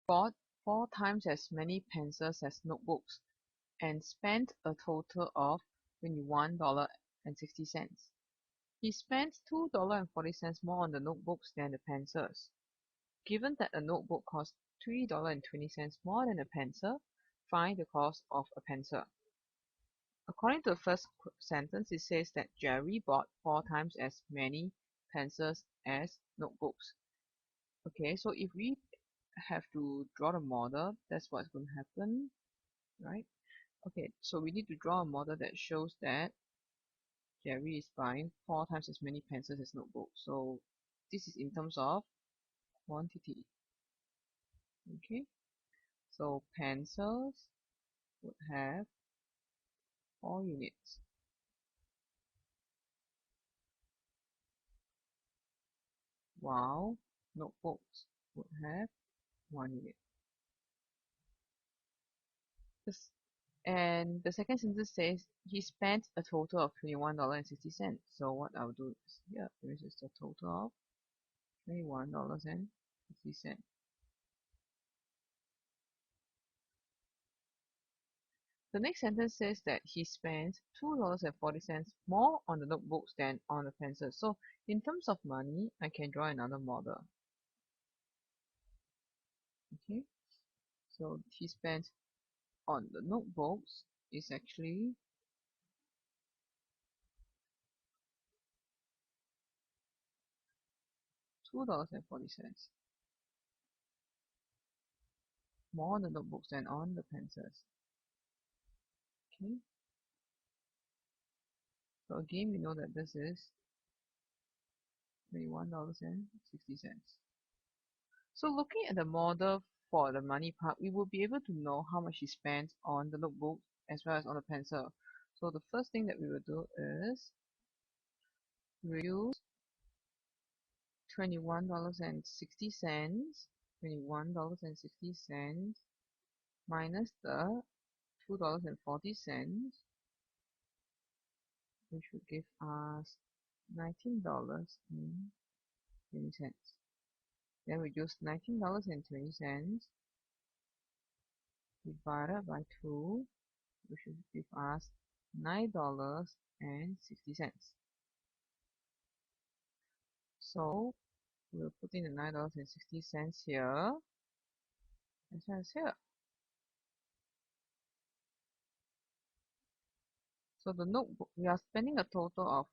bought 4 times as many pencils as notebooks and spent a total of $21.60. He spent $2.40 more on the notebooks than the pencils. Given that a notebook costs $3.20 more than a pencil, find the cost of a pencil. According to the first sentence, it says that Jerry bought 4 times as many pencils as notebooks. Okay, so if we have to draw the model, that's what's going to happen, right? Okay, so we need to draw a model that shows that Jerry is buying 4 times as many pencils as notebooks. So this is in terms of quantity. Okay, so pencils would have 4 units, while notebooks would have 1 unit. This, and the second sentence says he spent a total of $21.60. So what I'll do is here, this is the total of $21.60. The next sentence says that he spent $2.40 more on the notebooks than on the pencils. So in terms of money, I can draw another model. Okay, so he spent on the notebooks is actually $2.40 more on the notebooks than on the pencils. Okay, so again we know that this is $21.60. So looking at the model for the money part, we will be able to know how much he spent on the notebook as well as on the pencil. So the first thing that we will do is we will use $21.60, $21.60 minus the $2.40, which would give us $19.20. Then we use $19.20 divided by 2, which should give us $9.60. So we'll put in the $9.60 here as well as here. So the notebook, we are spending a total of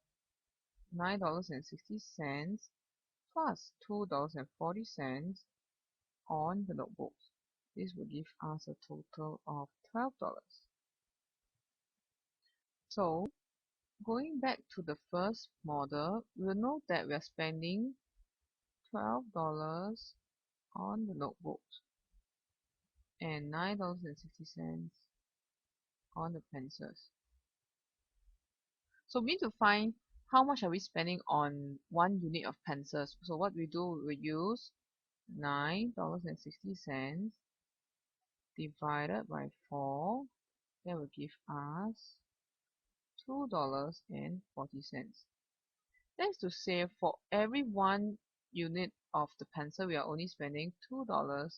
$9.60 plus $2.40 on the notebooks. This will give us a total of $12. So going back to the first model, we will note that we are spending $12 on the notebooks and $9.60 on the pencils. So we need to find how much are we spending on 1 unit of pencils. So what we do, we use $9.60 divided by 4. That will give us $2.40. That is to say, for every 1 unit of the pencil, we are only spending $2.40.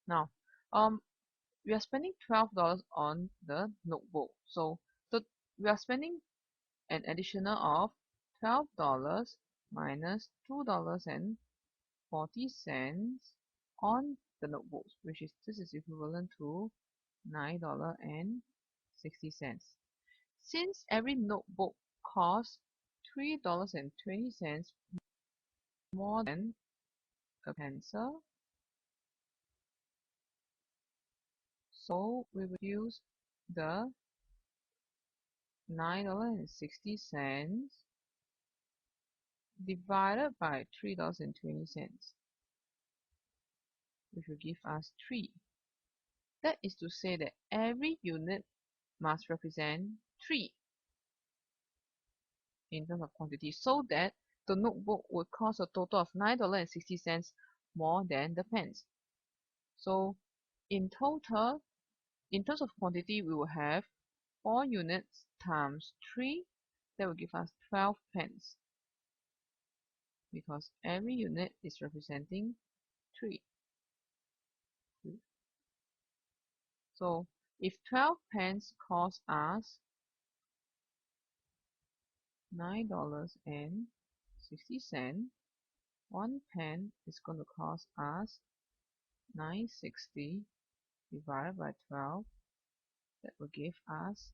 Now, we are spending $12 on the notebook. So we are spending an additional of $12 minus $2.40 on the notebooks, which is this is equivalent to $9.60. Since every notebook costs $3.20 more than a pencil, so we will use the $9.60 divided by $3.20, which will give us 3. That is to say that every unit must represent 3 in terms of quantity, so that the notebook would cost a total of $9.60 more than the pens. So in total, in terms of quantity, we will have 4 units times 3. That will give us 12 pens. because every unit is representing 3. So if 12 pence cost us $9.60, 1 pen is going to cost us 9.60 divided by 12. That will give us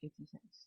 80 cents.